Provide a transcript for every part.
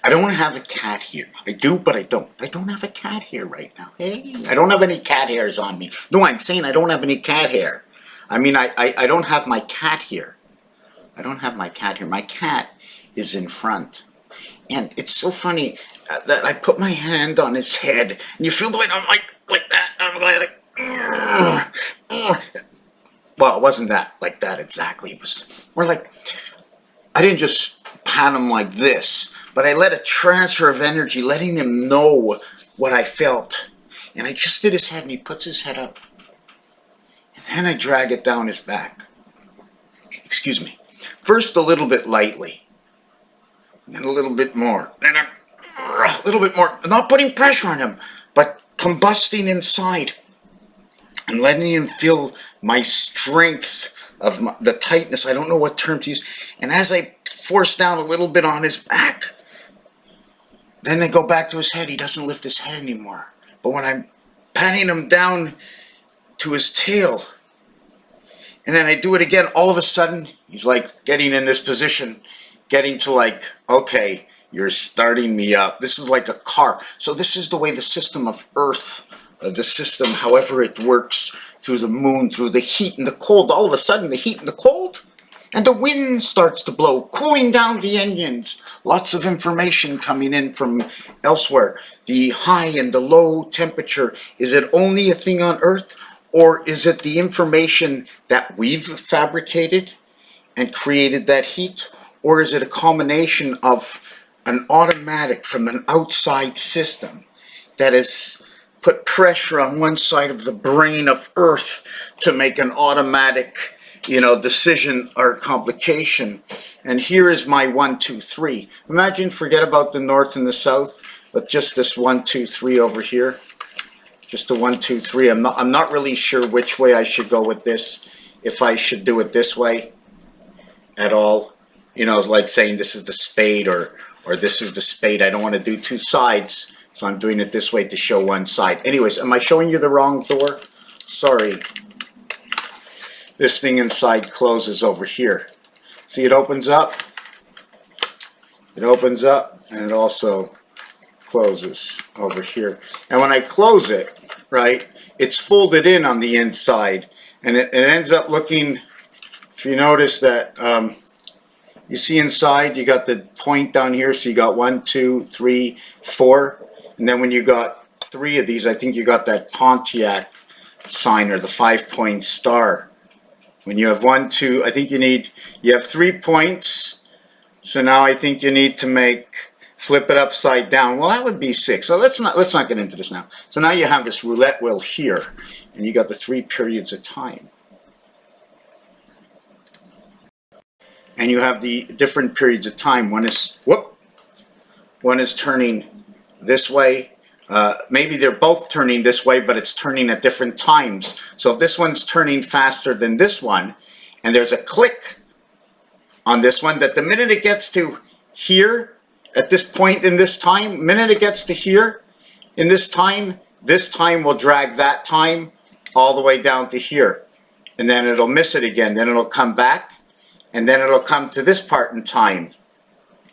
I don't have a cat here. I do, but I don't. I don't have a cat here right now. Hey, I don't have any cat hairs on me. No, I'm saying I don't have any cat hair. I mean, I don't have my cat here. I don't have my cat here. My cat is in front. And it's so funny that I put my hand on his head, and you feel the way I'm like that. I'm like, well, it wasn't that like that exactly. It was more like, I didn't just pat him like this, but I let a transfer of energy, letting him know what I felt. And I just did his head, and he puts his head up. And then I drag it down his back. Excuse me. First a little bit lightly. Then a little bit more. Then a little bit more. I'm not putting pressure on him, but combusting inside. And letting him feel my strength of the tightness. I don't know what term to use. And as I force down a little bit on his back, then I go back to his head. He doesn't lift his head anymore. But when I'm patting him down to his tail, and then I do it again, all of a sudden, he's like getting in this position, getting to like, okay, you're starting me up. This is like a car. So this is the way the system of Earth, the system, however it works, through the moon, through the heat and the cold, all of a sudden the heat and the cold, and the wind starts to blow, cooling down the engines. Lots of information coming in from elsewhere. The high and the low temperature, is it only a thing on Earth? Or is it the information that we've fabricated and created that heat? Or is it a combination of an automatic from an outside system that has put pressure on one side of the brain of Earth to make an automatic, decision or complication? And here is my 1, 2, 3. Imagine, forget about the north and the south, but just this 1, 2, 3 over here. Just a 1, 2, 3. I'm not really sure which way I should go with this. If I should do it this way at all. It's like saying this is the spade or this is the spade. I don't want to do two sides, so I'm doing it this way to show one side. Anyways, am I showing you the wrong door? Sorry. This thing inside closes over here. See, it opens up. It opens up, and it also closes over here. And when I close it, right, it's folded in on the inside, and it ends up looking, if you notice that, you see inside, you got the point down here, so you got 1, 2, 3, 4, and then when you got 3 of these, I think you got that Pontiac sign or the 5-point star. When you have 1, 2, I think you have 3 points, so now I think you need to flip it upside down. Well, that would be 6. So let's not get into this now. So now you have this roulette wheel here, and you got the 3 periods of time. And you have the different periods of time. One is turning this way. Maybe they're both turning this way, but it's turning at different times. So if this one's turning faster than this one, and there's a click on this one, that the minute it gets to here, at this point in this time, minute it gets to here, in this time will drag that time all the way down to here. And then it'll miss it again. Then it'll come back, and then it'll come to this part in time.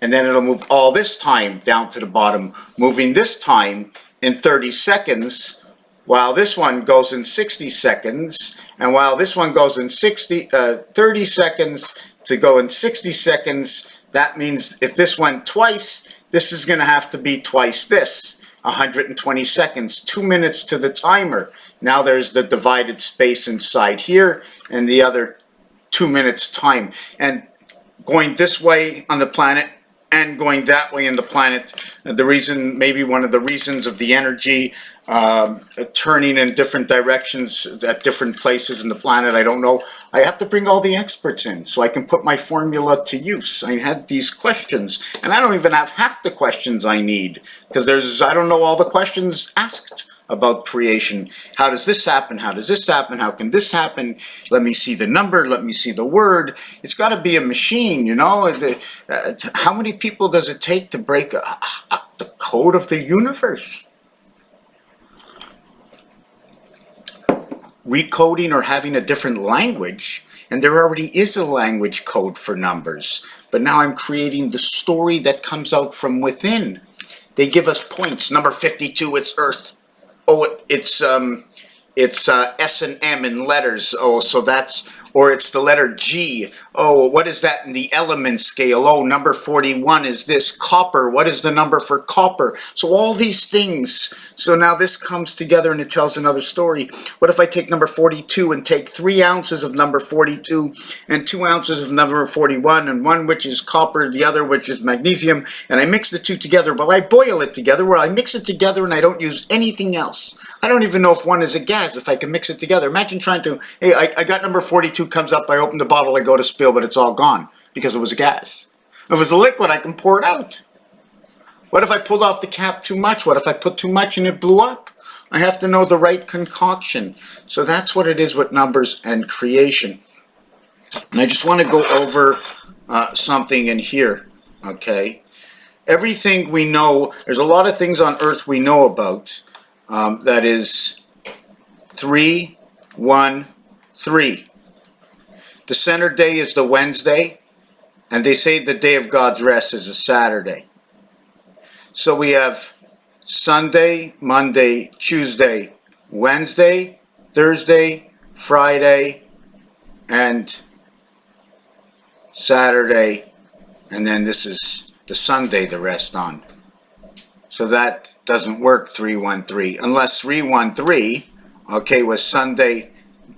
And then it'll move all this time down to the bottom, moving this time in 30 seconds, while this one goes in 60 seconds, and while this one goes in 30 seconds to go in 60 seconds, that means if this went twice, this is going to have to be twice this, 120 seconds, 2 minutes to the timer. Now there's the divided space inside here, and the other 2 minutes time. And going this way on the planet, and going that way in the planet, the reason, maybe one of the reasons of the energy turning in different directions at different places in the planet, I don't know. I have to bring all the experts in so I can put my formula to use. I had these questions, and I don't even have half the questions I need, because I don't know all the questions asked about creation. How does this happen? How does this happen? How can this happen? Let me see the number. Let me see the word. It's got to be a machine, how many people does it take to break the code of the universe? Recoding or having a different language And there already is a language code for numbers. But now I'm creating the story that comes out from within. They give us points. Number 52, it's Earth. Oh, it's S and M in letters. Oh, so that's, or it's the letter G. Oh, what is that in the element scale? Oh, number 41 is this. Copper, what is the number for copper? So all these things. So now this comes together and it tells another story. What if I take number 42 and take 3 ounces of number 42 and 2 ounces of number 41, and one which is copper, the other which is magnesium, and I mix the two together? Well, I boil it together, where I mix it together and I don't use anything else. I don't even know if one is a gas, if I can mix it together. Imagine trying to, hey, I got number 42, comes up, I open the bottle, I go to spill, but it's all gone because it was a gas. If it was a liquid, I can pour it out. What if I pulled off the cap too much? What if I put too much and it blew up? I have to know the right concoction. So that's what it is with numbers and creation. And I just want to go over something in here, okay? Everything we know, there's a lot of things on Earth we know about. That is 3, 1, 3. The center day is the Wednesday, and they say the day of God's rest is a Saturday. So we have Sunday, Monday, Tuesday, Wednesday, Thursday, Friday, and Saturday, and then this is the Sunday the rest on. So that doesn't work, 313, unless 313, okay, was Sunday,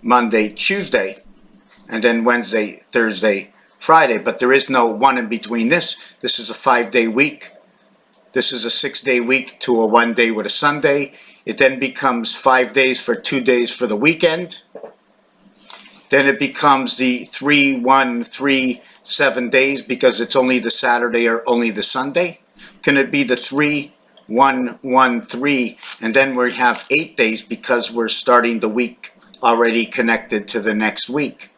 Monday, Tuesday, and then Wednesday, Thursday, Friday. But there is no one in between this. This is a 5-day week. This is a 6-day week to a 1 day with a Sunday. It then becomes 5 days for 2 days for the weekend. Then it becomes the 3-1-3 7 days because it's only the Saturday or only the Sunday. Can it be the 3-1-1-3, and then we have 8 days because we're starting the week already connected to the next week.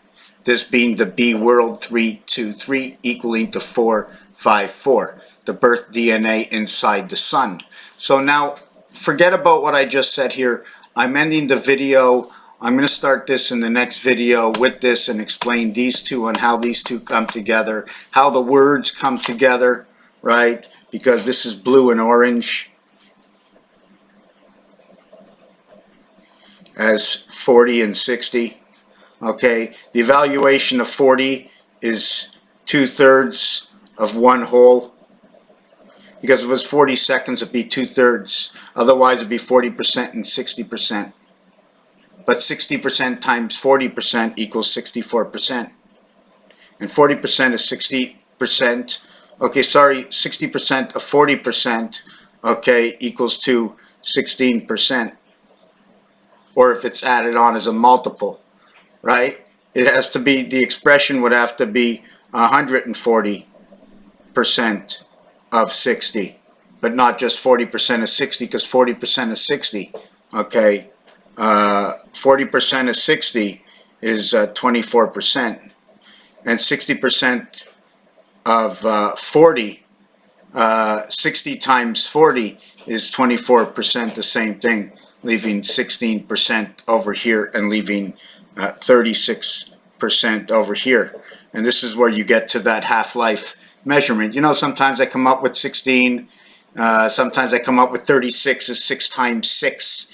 This being the B world 3-2-3 equaling to 4-5-4, the birth DNA inside the sun. So now forget about what I just said here. I'm ending the video. I'm going to start this in the next video with this and explain these two and how these two come together, how the words come together, right? Because this is blue and orange as 40 and 60. Okay, the evaluation of 40 is 2/3 of 1 whole. Because if it was 40 seconds, it'd be 2/3. Otherwise, it'd be 40% and 60%. But 60% times 40% equals 64%. And 40% is 60%. Okay, sorry, 60% of 40%, okay, equals to 16%. Or if it's added on as a multiple, right? It has to be, the expression would have to be 140% of 60, but not just 40% of 60, because 40% of 60, okay, 40% of 60 is 24%, and 60% of 40, 60 times 40 is 24%, the same thing, leaving 16% over here and leaving 36% over here. And this is where you get to that half-life measurement. You know, sometimes I come up with 16, sometimes I come up with 36 is 6 times 6.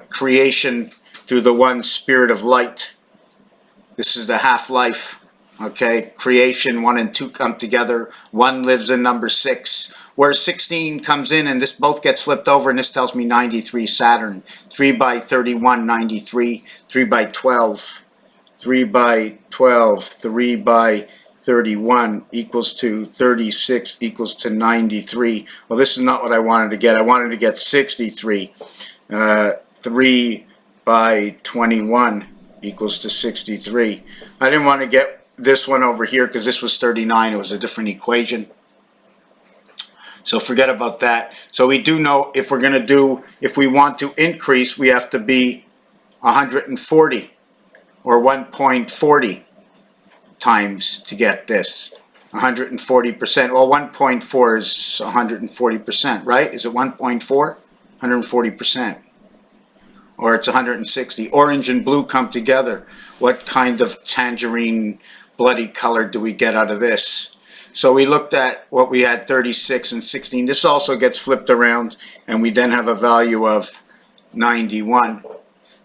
Creation through the one spirit of light. This is the half-life. Okay, creation, 1 and 2 come together. 1 lives in number 6. Where 16 comes in, and this both gets flipped over, and this tells me 93 Saturn. 3 by 31, 93. 3 by 12. 3 by 12. 3 by 31 equals to 36 equals to 93. Well, this is not what I wanted to get. I wanted to get 63. 3 by 21 equals to 63. I didn't want to get this one over here because this was 39. It was a different equation. So forget about that. So we do know if we're going to do, if we want to increase, we have to be 140 or 1.40 times to get this. 140%. Well, 1.4 is 140%, right? Is it 1.4? 140%. Or it's 160. Orange and blue come together. what kind of tangerine bloody color do we get out of this. So we looked at what we had, 36 and 16. This also gets flipped around, and we then have a value of 91.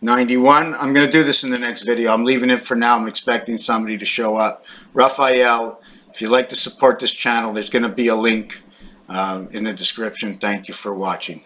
91, I'm going to do this in the next video. I'm leaving it for now. I'm expecting somebody to show up. Raphael, if you'd like to support this channel, there's going to be a link in the description. Thank you for watching.